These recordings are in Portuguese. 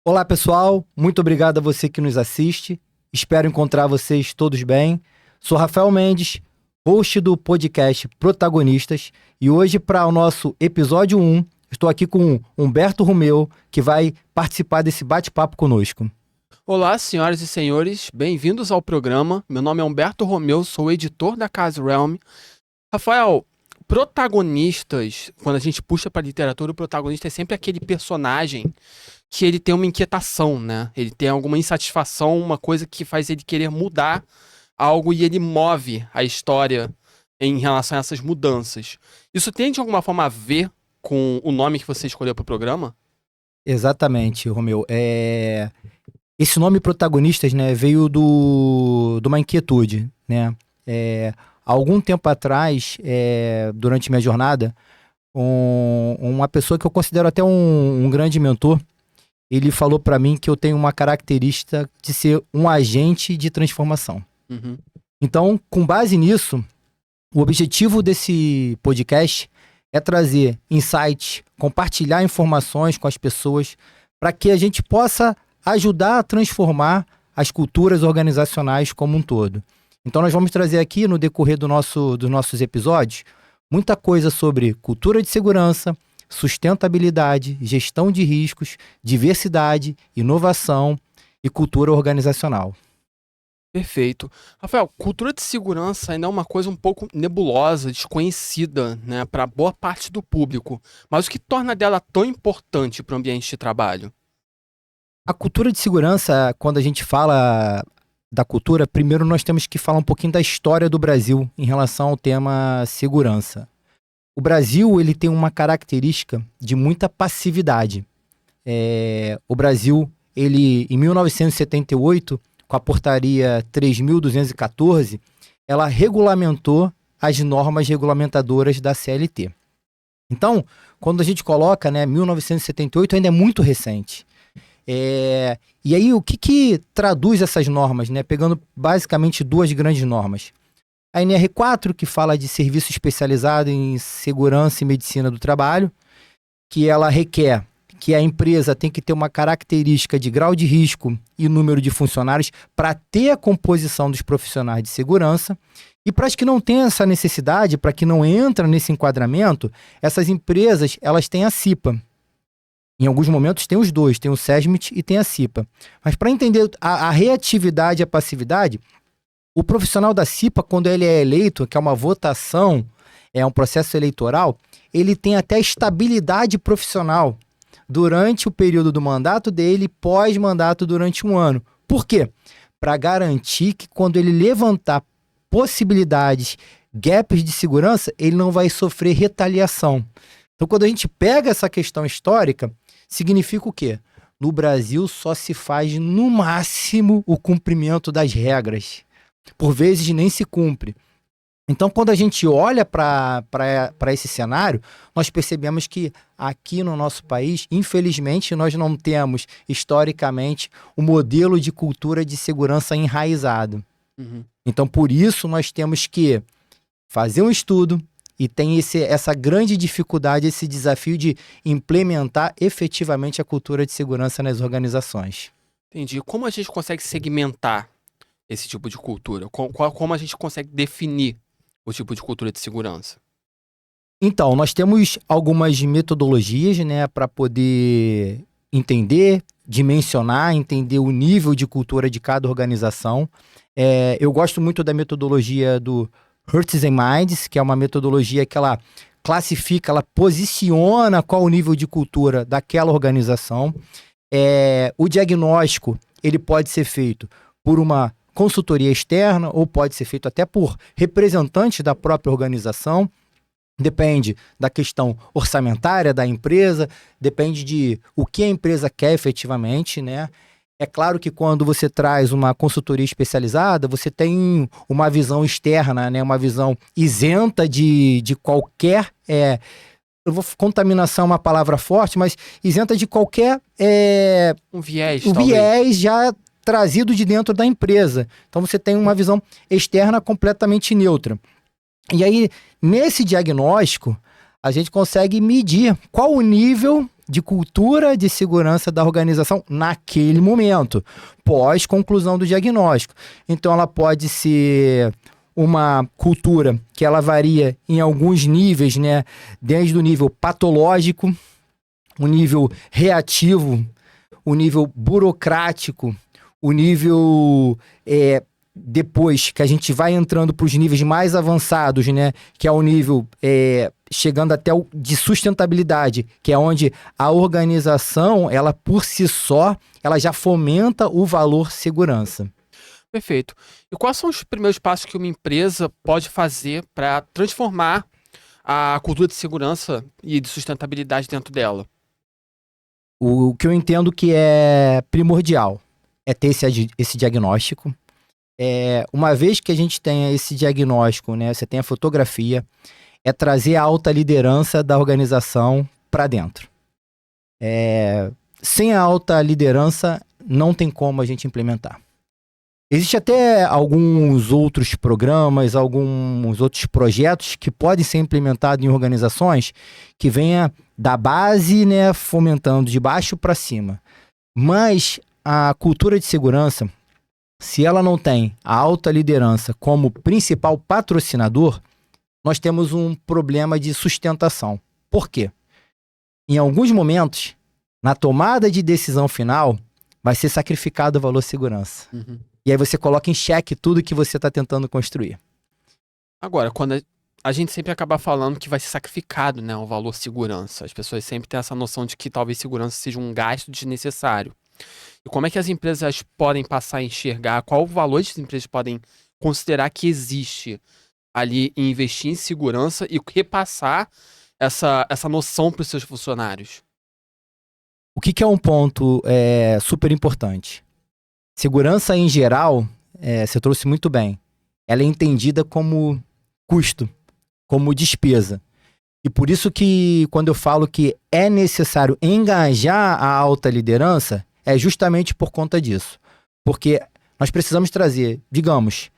Olá, pessoal. Muito obrigado a você que nos assiste. Espero encontrar vocês todos bem. Sou Rafael Mendes, host do podcast Protagonistas, e hoje, para o nosso episódio 1, estou aqui com Humberto Romeu, que vai participar desse bate-papo conosco. Olá, senhoras e senhores, bem-vindos ao programa. Meu nome é Humberto Romeu, sou editor da Casa Realm. Rafael, protagonistas, quando a gente puxa para a literatura, o protagonista é sempre aquele personagem que ele tem uma inquietação, né? Ele tem alguma insatisfação, uma coisa que faz ele querer mudar algo e ele move a história em relação a essas mudanças. Isso tem de alguma forma a ver com o nome que você escolheu para o programa? Exatamente, Romeu. Esse nome Protagonistas, né, veio de uma inquietude, né? Há algum tempo atrás, durante minha jornada, uma pessoa que eu considero até um grande mentor, ele falou para mim que eu tenho uma característica de ser um agente de transformação. Uhum. Então, com base nisso, o objetivo desse podcast é trazer insights, compartilhar informações com as pessoas para que a gente possa ajudar a transformar as culturas organizacionais como um todo. Então, nós vamos trazer aqui, no decorrer dos nossos episódios, muita coisa sobre cultura de segurança, sustentabilidade, gestão de riscos, diversidade, inovação e cultura organizacional. Perfeito. Rafael, cultura de segurança ainda é uma coisa um pouco nebulosa, desconhecida, né, para boa parte do público. Mas o que torna dela tão importante para o ambiente de trabalho? A cultura de segurança, quando a gente fala da cultura, primeiro nós temos que falar um pouquinho da história do Brasil em relação ao tema segurança. O Brasil, ele tem uma característica de muita passividade. O Brasil, ele, em 1978, com a portaria 3.214, ela regulamentou as normas regulamentadoras da CLT. Então, quando a gente coloca, 1978 ainda é muito recente. E aí, o que traduz essas normas, né? Pegando basicamente duas grandes normas. A NR4, que fala de serviço especializado em segurança e medicina do trabalho, que ela requer que a empresa tem que ter uma característica de grau de risco e número de funcionários para ter a composição dos profissionais de segurança. E para as que não têm essa necessidade, para que não entra nesse enquadramento, essas empresas, elas têm a CIPA. Em alguns momentos tem os dois, tem o SESMIT e tem a CIPA. Mas para entender a reatividade e a passividade, o profissional da CIPA, quando ele é eleito, que é uma votação, é um processo eleitoral, ele tem até estabilidade profissional durante o período do mandato dele, pós-mandato durante um ano. Por quê? Para garantir que quando ele levantar possibilidades, gaps de segurança, ele não vai sofrer retaliação. Então, quando a gente pega essa questão histórica, significa o quê? No Brasil só se faz, no máximo, o cumprimento das regras. Por vezes nem se cumpre. Então, quando a gente olha para esse cenário, nós percebemos que aqui no nosso país, infelizmente, nós não temos, historicamente, um modelo de cultura de segurança enraizado. Uhum. Então, por isso, nós temos que fazer um estudo e tem essa grande dificuldade, esse desafio de implementar efetivamente a cultura de segurança nas organizações. Entendi. Como a gente consegue segmentar esse tipo de cultura? Como a gente consegue definir o tipo de cultura de segurança? Então, nós temos algumas metodologias, para poder entender, dimensionar, entender o nível de cultura de cada organização. Eu gosto muito da metodologia do Hearts and Minds, que é uma metodologia que ela classifica, ela posiciona qual o nível de cultura daquela organização. O diagnóstico, ele pode ser feito por uma consultoria externa ou pode ser feito até por representantes da própria organização. Depende da questão orçamentária da empresa, depende de o que a empresa quer efetivamente, né? É claro que quando você traz uma consultoria especializada, você tem uma visão externa, né? Uma visão isenta de qualquer... contaminação é uma palavra forte, mas isenta de qualquer... Um viés, o talvez. viés já trazido de dentro da empresa. Então você tem uma visão externa completamente neutra. E aí, nesse diagnóstico, a gente consegue medir qual o nível de cultura de segurança da organização naquele momento, pós conclusão do diagnóstico. Então, ela pode ser uma cultura que ela varia em alguns níveis, né? Desde o nível patológico, o nível reativo, o nível burocrático, o nível depois que a gente vai entrando para os níveis mais avançados, né? Que é o nível chegando até o de sustentabilidade, que é onde a organização, ela por si só, ela já fomenta o valor segurança. Perfeito. E quais são os primeiros passos que uma empresa pode fazer para transformar a cultura de segurança e de sustentabilidade dentro dela? O que eu entendo que é primordial é ter esse diagnóstico. Uma vez que a gente tenha esse diagnóstico, né, você tem a fotografia, é trazer a alta liderança da organização para dentro. Sem a alta liderança, não tem como a gente implementar. Existem até alguns outros programas, alguns outros projetos que podem ser implementados em organizações que venha da base, né, fomentando de baixo para cima. Mas a cultura de segurança, se ela não tem a alta liderança como principal patrocinador, nós temos um problema de sustentação. Por quê? Em alguns momentos, na tomada de decisão final, vai ser sacrificado o valor segurança. Uhum. E aí você coloca em xeque tudo que você está tentando construir. Agora, quando a gente sempre acaba falando que vai ser sacrificado, né, o valor segurança. As pessoas sempre têm essa noção de que talvez segurança seja um gasto desnecessário. E como é que as empresas podem passar a enxergar, qual o valor as empresas podem considerar que existe ali em investir em segurança e repassar essa noção para os seus funcionários? O que é um ponto super importante? Segurança em geral, você trouxe muito bem, ela é entendida como custo, como despesa. E por isso que quando eu falo que é necessário engajar a alta liderança, é justamente por conta disso. Porque nós precisamos trazer, digamos,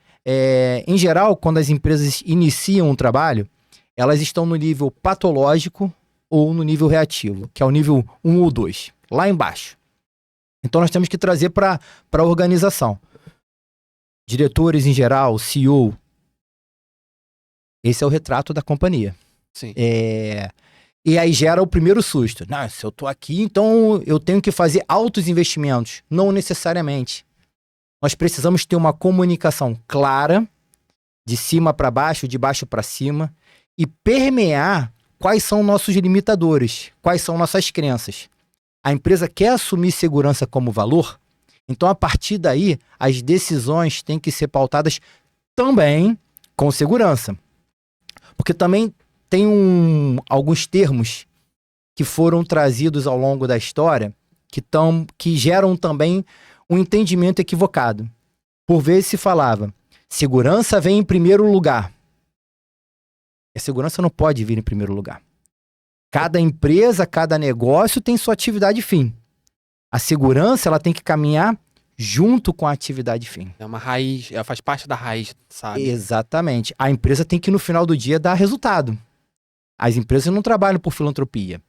em geral, quando as empresas iniciam um trabalho, elas estão no nível patológico ou no nível reativo, que é o nível 1 ou 2, lá embaixo. Então nós temos que trazer para a organização. Diretores em geral, CEO, esse é o retrato da companhia. Sim. E aí gera o primeiro susto. Não, se eu tô aqui, então eu tenho que fazer altos investimentos. Não necessariamente. Nós precisamos ter uma comunicação clara, de cima para baixo, de baixo para cima, e permear quais são nossos limitadores, quais são nossas crenças. A empresa quer assumir segurança como valor, então a partir daí as decisões têm que ser pautadas também com segurança. Porque também tem alguns termos que foram trazidos ao longo da história que geram também um entendimento equivocado. Por vezes se falava, segurança vem em primeiro lugar. A segurança não pode vir em primeiro lugar. Cada empresa, cada negócio tem sua atividade fim. A segurança, ela tem que caminhar junto com a atividade fim. É uma raiz, ela faz parte da raiz, sabe? Exatamente. A empresa tem que, no final do dia, dar resultado. As empresas não trabalham por filantropia.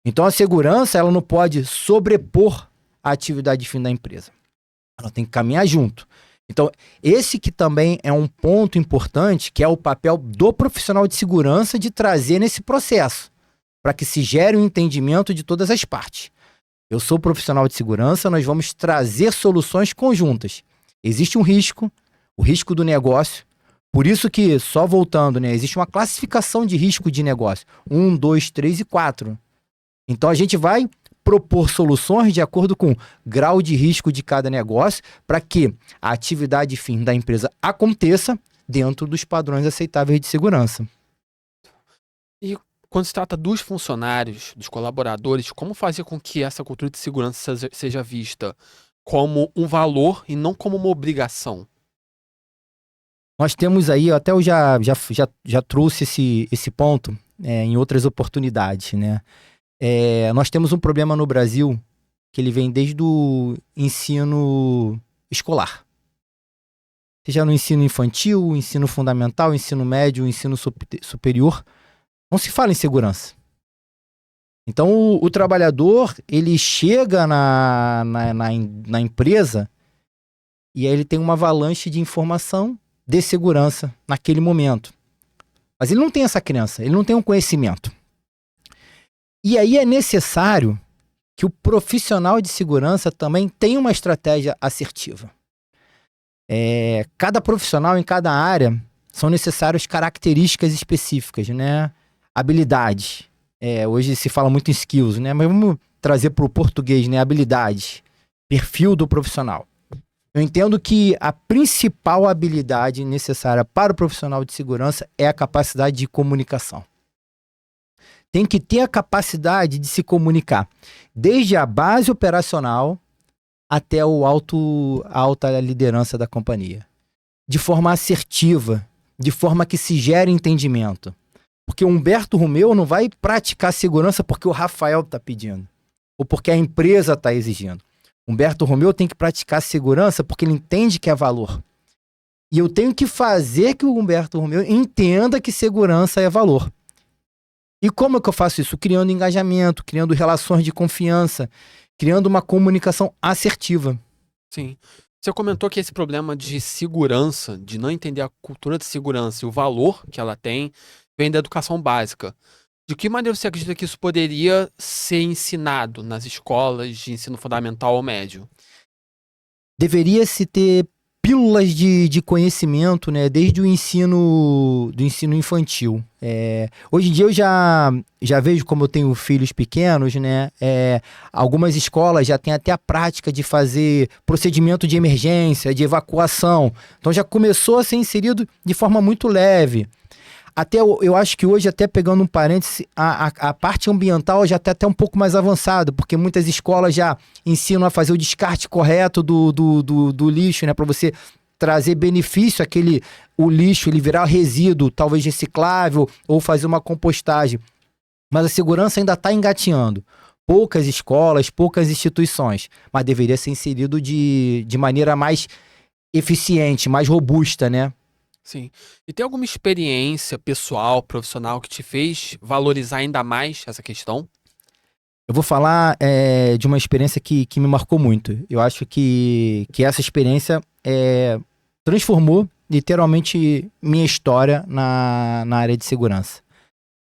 Então, a segurança, ela não pode sobrepor a atividade fim da empresa. Ela tem que caminhar junto. Então, esse que também é um ponto importante, que é o papel do profissional de segurança de trazer nesse processo, para que se gere um entendimento de todas as partes. Eu sou profissional de segurança, nós vamos trazer soluções conjuntas. Existe um risco, o risco do negócio. Por isso que, só voltando, né, existe uma classificação de risco de negócio. 1, 2, 3 e 4. Então a gente vai propor soluções de acordo com o grau de risco de cada negócio para que a atividade fim da empresa aconteça dentro dos padrões aceitáveis de segurança. E quando se trata dos funcionários, dos colaboradores, como fazer com que essa cultura de segurança seja vista como um valor e não como uma obrigação? Nós temos aí, até eu já trouxe esse ponto em outras oportunidades, né? Nós temos um problema no Brasil que ele vem desde o ensino escolar. Seja no ensino infantil, ensino fundamental, ensino médio, ensino superior, não se fala em segurança. Então, o trabalhador, ele chega na empresa e aí ele tem uma avalanche de informação de segurança naquele momento. Mas ele não tem essa crença, ele não tem um conhecimento. E aí é necessário que o profissional de segurança também tenha uma estratégia assertiva. Cada profissional em cada área são necessárias características específicas, né? Habilidades. Hoje se fala muito em skills, né? Mas vamos trazer para o português, né? Habilidades. Perfil do profissional. Eu entendo que a principal habilidade necessária para o profissional de segurança é a capacidade de comunicação. Tem que ter a capacidade de se comunicar, desde a base operacional até a alta liderança da companhia. De forma assertiva, de forma que se gere entendimento. Porque o Humberto Romeu não vai praticar segurança porque o Rafael está pedindo, ou porque a empresa está exigindo. Humberto Romeu tem que praticar segurança porque ele entende que é valor. E eu tenho que fazer que o Humberto Romeu entenda que segurança é valor. E como é que eu faço isso? Criando engajamento, criando relações de confiança, criando uma comunicação assertiva. Sim. Você comentou que esse problema de segurança, de não entender a cultura de segurança e o valor que ela tem, vem da educação básica. De que maneira você acredita que isso poderia ser ensinado nas escolas de ensino fundamental ou médio? Deveria-se ter pílulas de conhecimento, né, desde do ensino infantil. Hoje em dia eu já vejo, como eu tenho filhos pequenos, né, algumas escolas já têm até a prática de fazer procedimento de emergência, de evacuação. Então já começou a ser inserido de forma muito leve. Até eu acho que hoje, até pegando um parêntese, a parte ambiental já está até um pouco mais avançada, porque muitas escolas já ensinam a fazer o descarte correto do lixo, né? Para você trazer benefício o lixo, ele virar resíduo, talvez reciclável, ou fazer uma compostagem. Mas a segurança ainda está engatinhando. Poucas escolas, poucas instituições, mas deveria ser inserido de maneira mais eficiente, mais robusta, né? Sim. E tem alguma experiência pessoal, profissional, que te fez valorizar ainda mais essa questão? Eu vou falar de uma experiência que me marcou muito. Eu acho que essa experiência transformou literalmente minha história na área de segurança.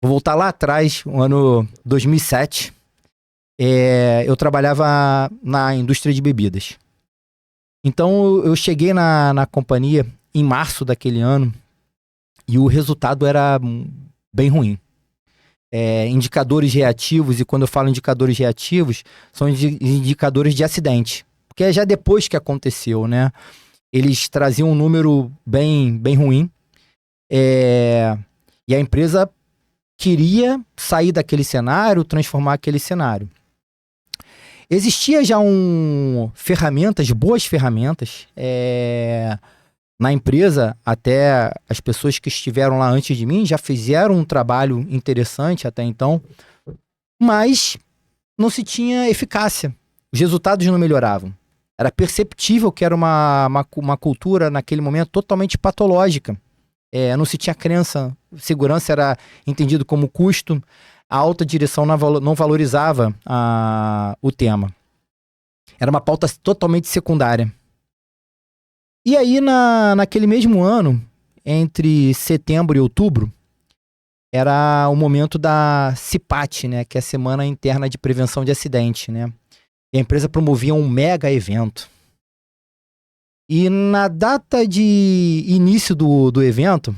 Vou voltar lá atrás, no ano 2007. Eu trabalhava na indústria de bebidas. Então eu cheguei na companhia em março daquele ano, e o resultado era bem ruim. Indicadores reativos, e quando eu falo indicadores reativos, são indicadores de acidente. Porque é já depois que aconteceu, né? Eles traziam um número bem ruim. E a empresa queria sair daquele cenário, transformar aquele cenário. Existia já boas ferramentas, na empresa. Até as pessoas que estiveram lá antes de mim já fizeram um trabalho interessante até então, mas não se tinha eficácia. Os resultados não melhoravam. Era perceptível que era uma cultura, naquele momento, totalmente patológica. Não se tinha crença. Segurança era entendido como custo. A alta direção não valorizava o tema. Era uma pauta totalmente secundária. E aí, naquele mesmo ano, entre setembro e outubro, era o momento da CIPAT, né, que é a Semana Interna de Prevenção de Acidente, né? E a empresa promovia um mega evento. E na data de início do evento,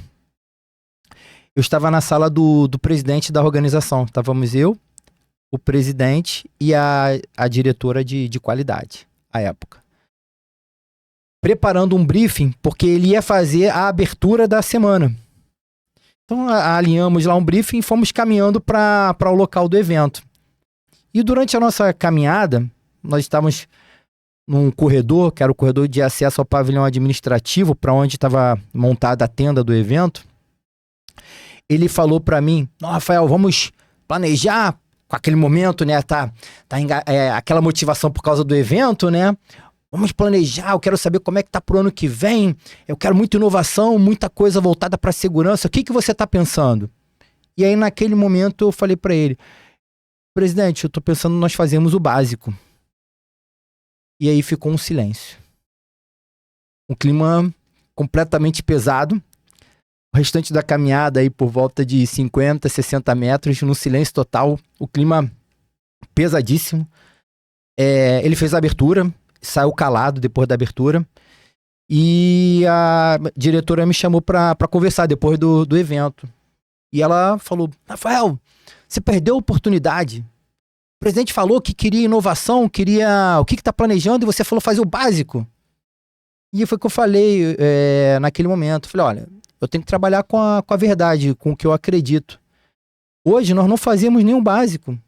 eu estava na sala do presidente da organização. Estávamos eu, o presidente e a diretora de qualidade, à época. Preparando um briefing, porque ele ia fazer a abertura da semana. Então alinhamos lá um briefing e fomos caminhando para o local do evento. E durante a nossa caminhada, nós estávamos num corredor, que era o corredor de acesso ao pavilhão administrativo, para onde estava montada a tenda do evento. Ele falou para mim: "Não, Rafael, vamos planejar com aquele momento, né? Aquela motivação por causa do evento, né? Vamos planejar, eu quero saber como é que tá pro ano que vem. Eu quero muita inovação, muita coisa voltada para segurança. O que você tá pensando?" E aí, naquele momento, eu falei para ele: Presidente, eu tô pensando nós fazemos o básico. E aí ficou um silêncio. Um clima completamente pesado. O restante da caminhada aí por volta de 50, 60 metros, no silêncio total. O clima pesadíssimo. Ele fez a abertura, saiu calado depois da abertura. E a diretora me chamou pra conversar depois do evento. E ela falou, Rafael, você perdeu a oportunidade. O presidente falou que queria inovação, queria o que tá planejando, e você falou fazer o básico. E foi o que eu falei naquele momento. Falei, olha, eu tenho que trabalhar com a verdade, com o que eu acredito. Hoje nós não fazemos nenhum básico.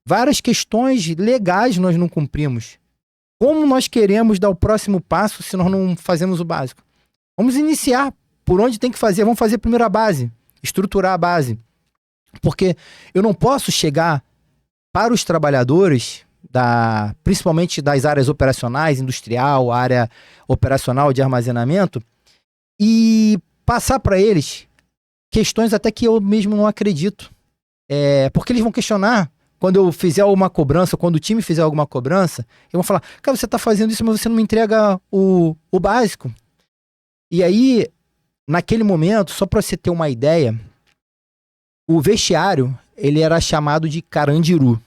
Várias questões legais nós não cumprimos. Como nós queremos dar o próximo passo se nós não fazemos o básico? Vamos iniciar por onde tem que fazer. Vamos fazer primeiro a base, estruturar a base. Porque eu não posso chegar para os trabalhadores, principalmente das áreas operacionais, industrial, área operacional de armazenamento, e passar para eles questões até que eu mesmo não acredito. Porque eles vão questionar quando eu fizer alguma cobrança, quando o time fizer alguma cobrança, eu vou falar, cara, você está fazendo isso, mas você não me entrega o básico. E aí, naquele momento, só para você ter uma ideia, o vestiário, ele era chamado de Carandiru,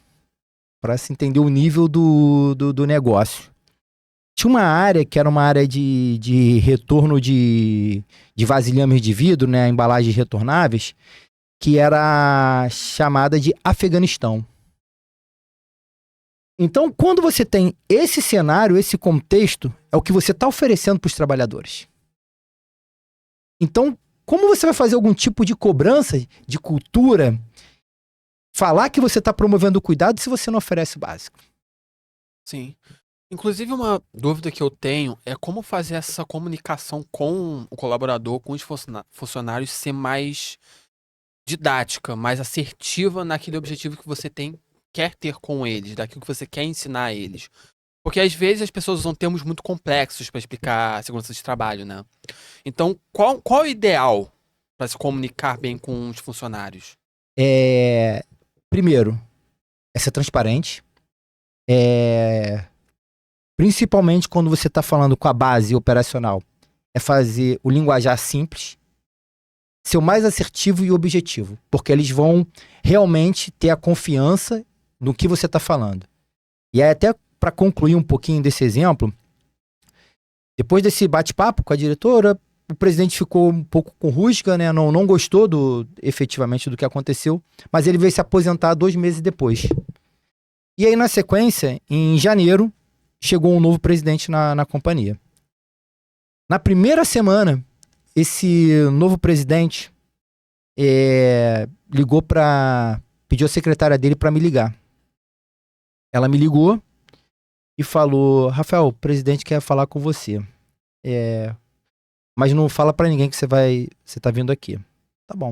para se entender o nível do negócio. Tinha uma área que era uma área de retorno de vasilhames de vidro, né, embalagens retornáveis, que era chamada de Afeganistão. Então, quando você tem esse cenário, esse contexto, é o que você está oferecendo para os trabalhadores. Então, como você vai fazer algum tipo de cobrança, de cultura, falar que você está promovendo o cuidado se você não oferece o básico? Sim. Inclusive, uma dúvida que eu tenho é como fazer essa comunicação com o colaborador, com os funcionários, ser mais didática, mais assertiva naquele objetivo que você quer ter com eles, daquilo que você quer ensinar a eles. Porque às vezes as pessoas usam termos muito complexos para explicar a segurança de trabalho, né? Então, qual é o ideal para se comunicar bem com os funcionários? Primeiro, é ser transparente. Principalmente quando você está falando com a base operacional. É fazer o linguajar simples, ser o mais assertivo e objetivo. Porque eles vão realmente ter a confiança no que você está falando. E aí, até para concluir um pouquinho desse exemplo, depois desse bate-papo com a diretora, o presidente ficou um pouco com rusga, né? Não gostou efetivamente do que aconteceu, mas ele veio se aposentar 2 meses depois. E aí, na sequência, em janeiro, chegou um novo presidente na companhia. Na primeira semana, esse novo presidente pediu a secretária dele para me ligar. Ela me ligou e falou, Rafael, o presidente quer falar com você. Mas não fala para ninguém que você tá vindo aqui. Tá bom.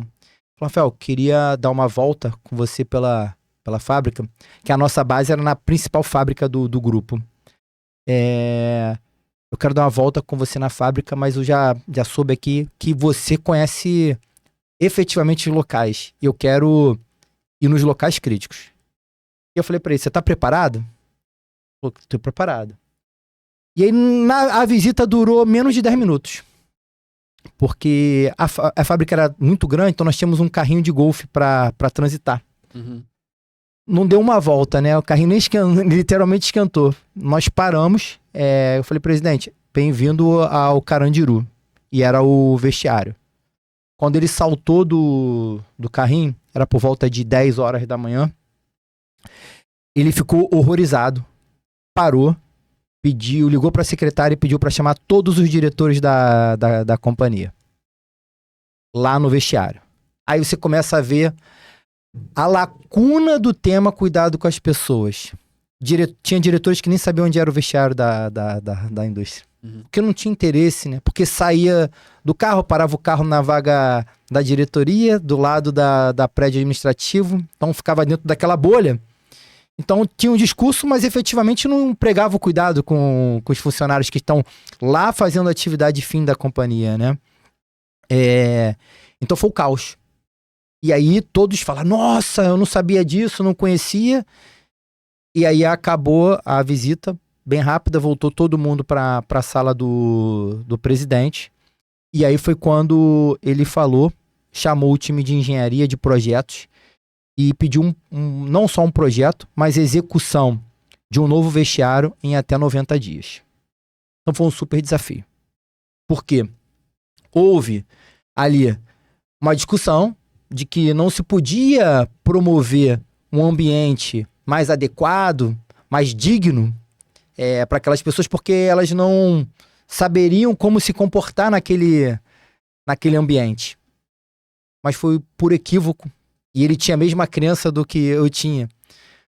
Falou, Rafael, queria dar uma volta com você pela fábrica, que a nossa base era na principal fábrica do grupo. Eu quero dar uma volta com você na fábrica, mas eu já soube aqui que você conhece efetivamente os locais. E eu quero ir nos locais críticos. E eu falei pra ele, você tá preparado? Ele falou, tô preparado. E aí a visita durou menos de 10 minutos. Porque a fábrica era muito grande, então nós tínhamos um carrinho de golfe pra transitar. Uhum. Não deu uma volta, né? O carrinho literalmente esquentou. Nós paramos. Eu falei, presidente, bem-vindo ao Carandiru. E era o vestiário. Quando ele saltou do carrinho, era por volta de 10 horas da manhã, ele ficou horrorizado. Parou, ligou para a secretária e pediu para chamar todos os diretores da companhia. Lá no vestiário. Aí você começa a ver a lacuna do tema cuidado com as pessoas. Tinha diretores que nem sabiam onde era o vestiário da indústria. Uhum. Porque não tinha interesse, né? Porque saía do carro, parava o carro na vaga da diretoria, do lado da prédio administrativo, então ficava dentro daquela bolha. Então tinha um discurso, mas efetivamente não pregava o cuidado com os funcionários que estão lá fazendo a atividade fim da companhia, né? Então foi o caos. E aí todos falam, nossa, eu não sabia disso, não conhecia. E aí acabou a visita, bem rápida, voltou todo mundo para a sala do presidente. E aí foi quando ele chamou o time de engenharia de projetos e pediu não só um projeto, mas execução de um novo vestiário em até 90 dias. Então foi um super desafio. Por quê? Houve ali uma discussão de que não se podia promover um ambiente mais adequado, mais digno para aquelas pessoas, porque elas não saberiam como se comportar naquele ambiente. Mas foi por equívoco, e ele tinha a mesma crença do que eu tinha.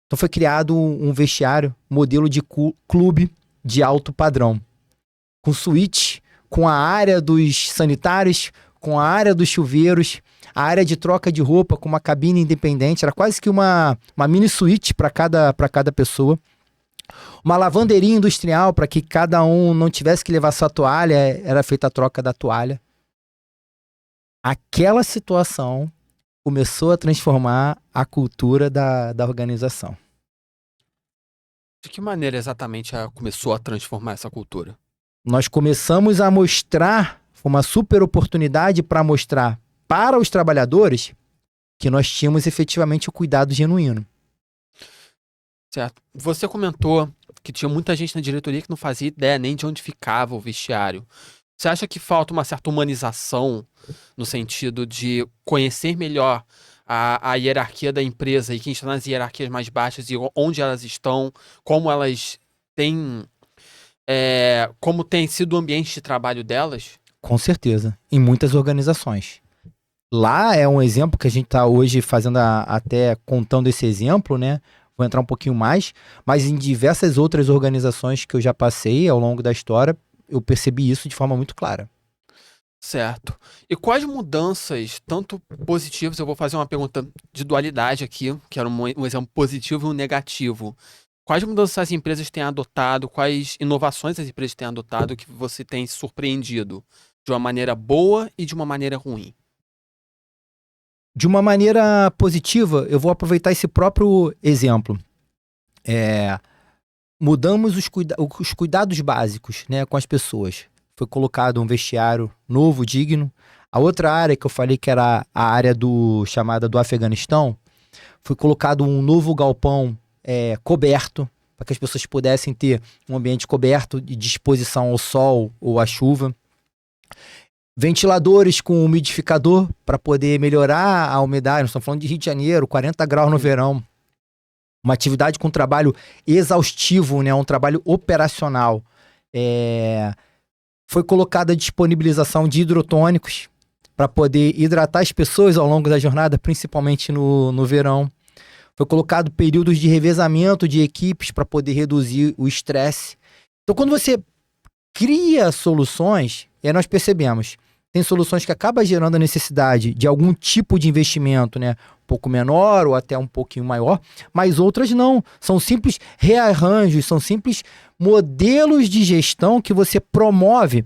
Então foi criado um vestiário, modelo de clube de alto padrão, com suíte, com a área dos sanitários, com a área dos chuveiros, a área de troca de roupa com uma cabine independente, era quase que uma mini suíte para cada pessoa. Uma lavanderia industrial para que cada um não tivesse que levar sua toalha, era feita a troca da toalha. Aquela situação começou a transformar a cultura da organização. De que maneira exatamente começou a transformar essa cultura? Nós começamos a mostrar, foi uma super oportunidade para mostrar para os trabalhadores que nós tínhamos efetivamente o cuidado genuíno. Certo. Você comentou que tinha muita gente na diretoria que não fazia ideia nem de onde ficava o vestiário. Você acha que falta uma certa humanização no sentido de conhecer melhor a hierarquia da empresa e quem está nas hierarquias mais baixas e onde elas estão, como elas têm, como tem sido o ambiente de trabalho delas? Com certeza, em muitas organizações. Lá é um exemplo que a gente está hoje fazendo, até contando esse exemplo, né? Vou entrar um pouquinho mais, mas em diversas outras organizações que eu já passei ao longo da história, eu percebi isso de forma muito clara. Certo. E quais mudanças, tanto positivas, eu vou fazer uma pergunta de dualidade aqui, que era um exemplo positivo e um negativo. Quais mudanças as empresas têm adotado, quais inovações as empresas têm adotado que você tem surpreendido de uma maneira boa e de uma maneira ruim? De uma maneira positiva, eu vou aproveitar esse próprio exemplo. Mudamos os cuidados básicos, né, com as pessoas. Foi colocado um vestiário novo, digno. A outra área que eu falei que era a área chamada do Afeganistão, foi colocado um novo galpão coberto, para que as pessoas pudessem ter um ambiente coberto de disposição ao sol ou à chuva. Ventiladores com umidificador para poder melhorar a umidade. Nós estamos falando de Rio de Janeiro, 40 graus no verão. Uma atividade com trabalho exaustivo, né? Um trabalho operacional. Foi colocada a disponibilização de hidrotônicos para poder hidratar as pessoas ao longo da jornada, principalmente no verão. Foi colocado períodos de revezamento de equipes para poder reduzir o estresse. Então, quando você cria soluções, e aí nós percebemos, tem soluções que acabam gerando a necessidade de algum tipo de investimento, né? Um pouco menor ou até um pouquinho maior, mas outras não. São simples rearranjos, são simples modelos de gestão que você promove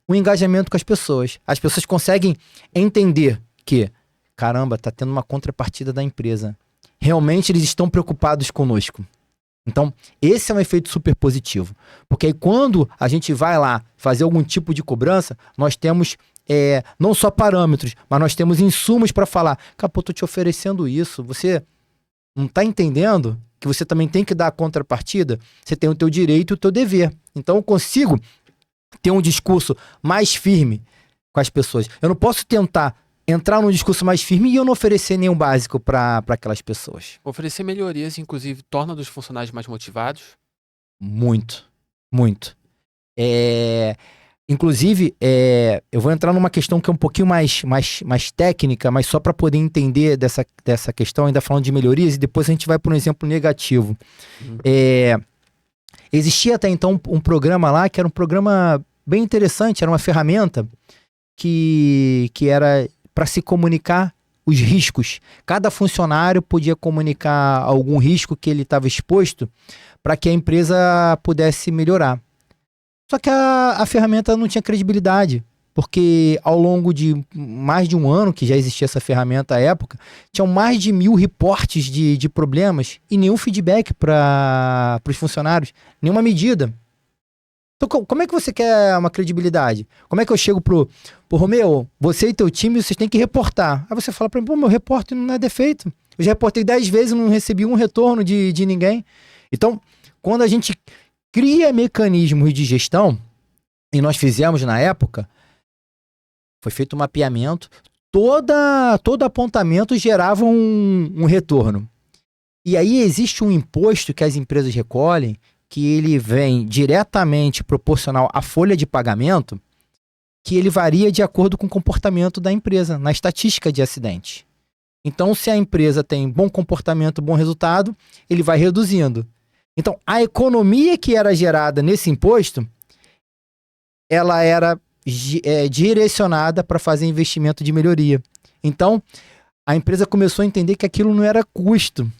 o engajamento com as pessoas. As pessoas conseguem entender que, caramba, tá tendo uma contrapartida da empresa. Realmente eles estão preocupados conosco. Então, esse é um efeito super positivo. Porque aí quando a gente vai lá fazer algum tipo de cobrança, nós temos não só parâmetros, mas nós temos insumos para falar, cara, pô, tô te oferecendo isso, você não tá entendendo que você também tem que dar a contrapartida? Você tem o teu direito e o teu dever. Então eu consigo ter um discurso mais firme com as pessoas. Eu não posso tentar entrar num discurso mais firme e eu não oferecer nenhum básico para aquelas pessoas. Oferecer melhorias, inclusive, torna os funcionários mais motivados? Muito, muito. Inclusive, eu vou entrar numa questão que é um pouquinho mais técnica, mas só para poder entender dessa questão, ainda falando de melhorias, e depois a gente vai para um exemplo negativo. Existia até então um programa lá, que era um programa bem interessante, era uma ferramenta que era para se comunicar os riscos. Cada funcionário podia comunicar algum risco que ele estava exposto para que a empresa pudesse melhorar. Só que a ferramenta não tinha credibilidade. porque ao longo de mais de um ano que já existia essa ferramenta à época, tinham mais de 1.000 reportes de problemas e nenhum feedback para os funcionários, nenhuma medida. Então, como é que você quer uma credibilidade? Como é que eu chego pro Romeu, você e teu time, vocês têm que reportar. Aí você fala para mim, pô, meu reporte não é defeito. Eu já reportei 10 vezes e não recebi um retorno de ninguém. Então, quando a gente cria mecanismos de gestão, e nós fizemos na época, foi feito um mapeamento, todo apontamento gerava um retorno. E aí existe um imposto que as empresas recolhem, que ele vem diretamente proporcional à folha de pagamento, que ele varia de acordo com o comportamento da empresa, na estatística de acidente. Então, se a empresa tem bom comportamento, bom resultado, ele vai reduzindo. Então, a economia que era gerada nesse imposto, ela era direcionada para fazer investimento de melhoria. Então, a empresa começou a entender que aquilo não era custo,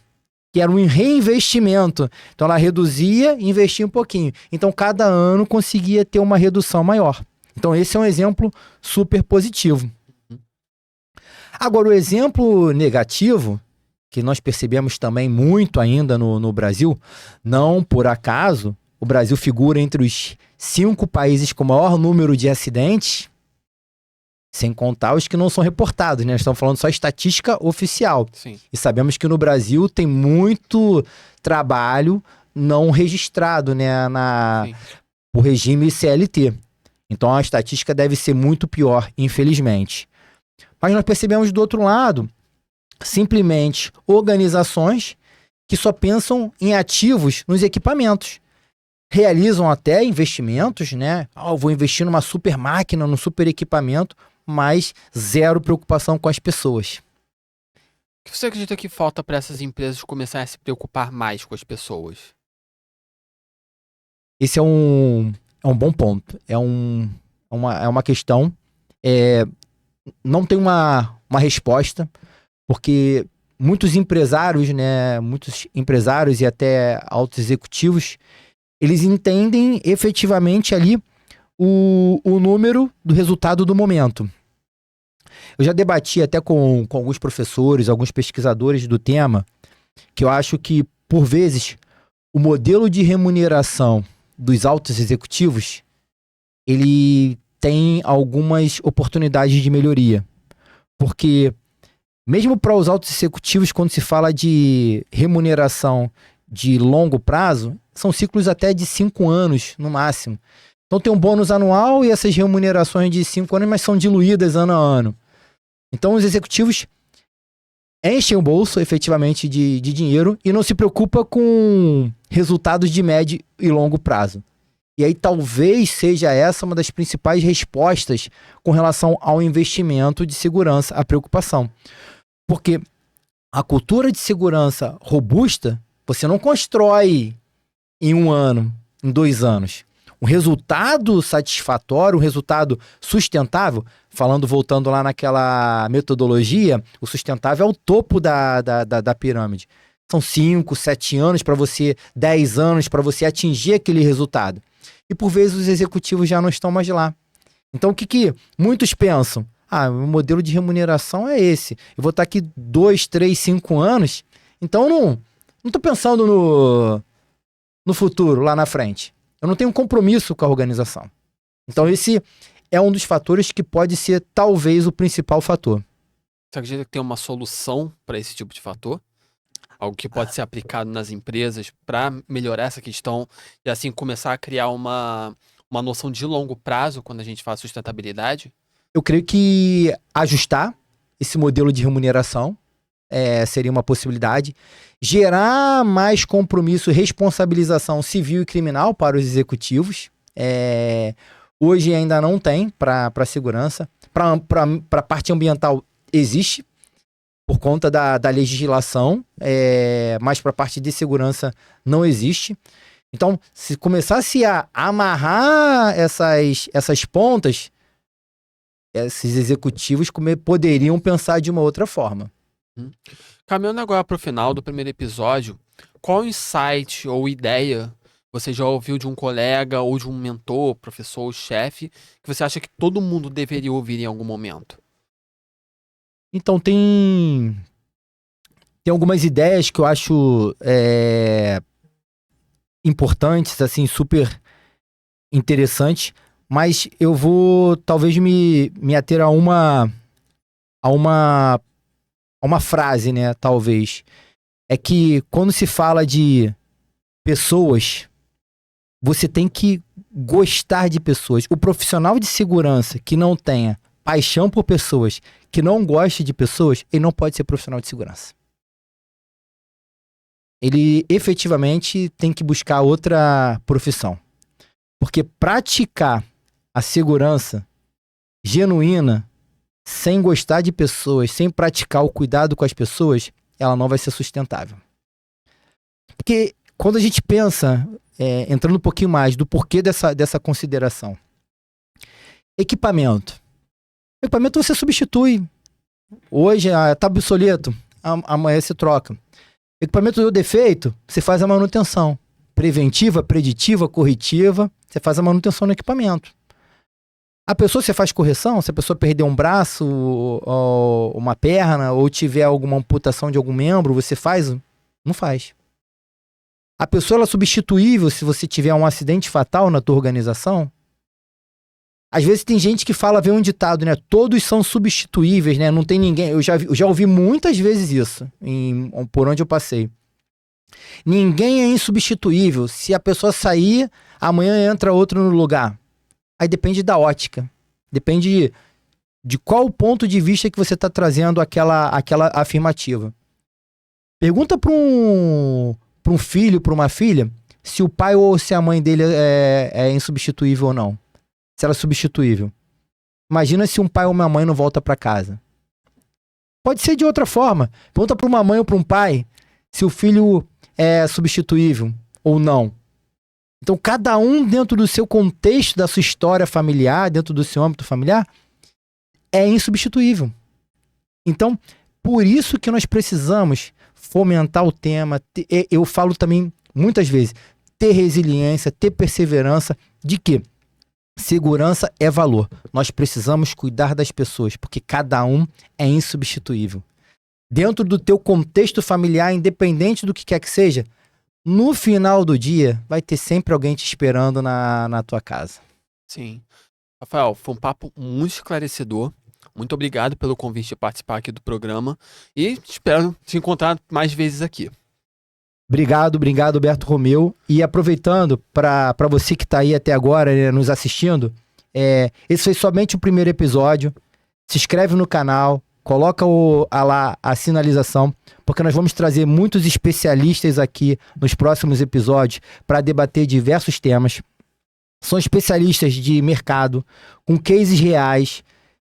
que era um reinvestimento. Então, ela reduzia e investia um pouquinho. Então, cada ano conseguia ter uma redução maior. Então, esse é um exemplo super positivo. Agora, o exemplo negativo, que nós percebemos também muito ainda no Brasil, não por acaso, o Brasil figura entre os 5 países com maior número de acidentes, sem contar os que não são reportados, né? Nós estamos falando só estatística oficial. Sim. E sabemos que no Brasil tem muito trabalho não registrado, né, por regime CLT. Então a estatística deve ser muito pior, infelizmente. Mas nós percebemos do outro lado, simplesmente organizações que só pensam em ativos nos equipamentos. Realizam até investimentos, né? Eu vou investir numa super máquina, num super equipamento, mas zero preocupação com as pessoas. O que você acredita que falta para essas empresas começarem a se preocupar mais com as pessoas? Esse é um bom ponto. É uma questão. Não tem uma resposta, porque muitos empresários, né? Muitos empresários e até altos executivos, eles entendem efetivamente ali o número do resultado do momento. Eu já debati até com alguns professores, alguns pesquisadores do tema, que eu acho que, por vezes, o modelo de remuneração dos altos executivos, ele tem algumas oportunidades de melhoria. Porque, mesmo para os altos executivos, quando se fala de remuneração de longo prazo, são ciclos até de 5 anos, no máximo. Então tem um bônus anual e essas remunerações de 5 anos, mas são diluídas ano a ano. Então os executivos enchem o bolso, efetivamente, de dinheiro e não se preocupa com resultados de médio e longo prazo. E aí talvez seja essa uma das principais respostas com relação ao investimento de segurança, a preocupação. Porque a cultura de segurança robusta, você não constrói em 1 ano, em 2 anos. Um resultado satisfatório, um resultado sustentável, voltando lá naquela metodologia, o sustentável é o topo da pirâmide. São 5, 7 anos para você, 10 anos para você atingir aquele resultado. E por vezes os executivos já não estão mais lá. Então o que muitos pensam? O modelo de remuneração é esse. Eu vou estar aqui 2, 3, 5 anos, então não estou pensando no futuro, lá na frente. Eu não tenho compromisso com a organização. Então esse é um dos fatores que pode ser talvez o principal fator. Você acredita que tem uma solução para esse tipo de fator? Algo que pode ser aplicado nas empresas para melhorar essa questão e assim começar a criar uma noção de longo prazo quando a gente fala sustentabilidade? Eu creio que ajustar esse modelo de remuneração seria uma possibilidade. Gerar mais compromisso e responsabilização civil e criminal para os executivos. Hoje ainda não tem para a segurança. Para a parte ambiental existe, por conta da legislação, mas para a parte de segurança não existe. Então, se começasse a amarrar essas pontas, esses executivos poderiam pensar de uma outra forma. Caminhando agora para o final do primeiro episódio, qual insight ou ideia você já ouviu de um colega ou de um mentor, professor ou chefe, que você acha que todo mundo deveria ouvir em algum momento? Então, tem algumas ideias que eu acho importantes, assim, super interessantes, mas eu vou talvez me ater a uma frase, né, talvez. É que quando se fala de pessoas, você tem que gostar de pessoas. O profissional de segurança que não tenha paixão por pessoas, que não goste de pessoas, ele não pode ser profissional de segurança. Ele efetivamente tem que buscar outra profissão. Porque praticar a segurança genuína, sem gostar de pessoas, sem praticar o cuidado com as pessoas, ela não vai ser sustentável. Porque quando a gente pensa, entrando um pouquinho mais do porquê dessa consideração, equipamento você substitui. Hoje tá obsoleto, amanhã você troca. Equipamento deu defeito, você faz a manutenção. Preventiva, preditiva, corretiva, você faz a manutenção no equipamento. A pessoa, você faz correção, se a pessoa perder um braço, ou uma perna, ou tiver alguma amputação de algum membro, você faz? Não faz. A pessoa, ela é substituível se você tiver um acidente fatal na tua organização? Às vezes tem gente que fala, vem um ditado, né? Todos são substituíveis, né? Não tem ninguém. Eu já ouvi muitas vezes isso, por onde eu passei. Ninguém é insubstituível. Se a pessoa sair, amanhã entra outro no lugar. Aí depende da ótica. Depende de qual ponto de vista que você está trazendo aquela afirmativa. Pergunta para um filho, para uma filha, se o pai ou se a mãe dele é insubstituível ou não. Se ela é substituível. Imagina se um pai ou uma mãe não volta para casa. Pode ser de outra forma. Pergunta para uma mãe ou para um pai se o filho é substituível ou não. Então, cada um dentro do seu contexto, da sua história familiar, dentro do seu âmbito familiar, é insubstituível. Então, por isso que nós precisamos fomentar o tema. Eu falo também, muitas vezes, ter resiliência, ter perseverança, de que segurança é valor. Nós precisamos cuidar das pessoas, porque cada um é insubstituível. Dentro do teu contexto familiar, independente do que quer que seja, no final do dia, vai ter sempre alguém te esperando na tua casa. Sim. Rafael, foi um papo muito esclarecedor. Muito obrigado pelo convite de participar aqui do programa e espero te encontrar mais vezes aqui. Obrigado, Alberto Romeu. E aproveitando, para você que está aí até agora, né, nos assistindo, esse foi somente o primeiro episódio. Se inscreve no canal, coloca lá a sinalização, porque nós vamos trazer muitos especialistas aqui nos próximos episódios para debater diversos temas. São especialistas de mercado, com cases reais,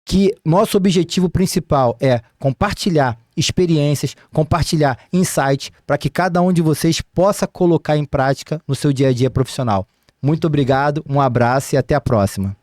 que nosso objetivo principal é compartilhar experiências, compartilhar insights para que cada um de vocês possa colocar em prática no seu dia a dia profissional. Muito obrigado, um abraço e até a próxima.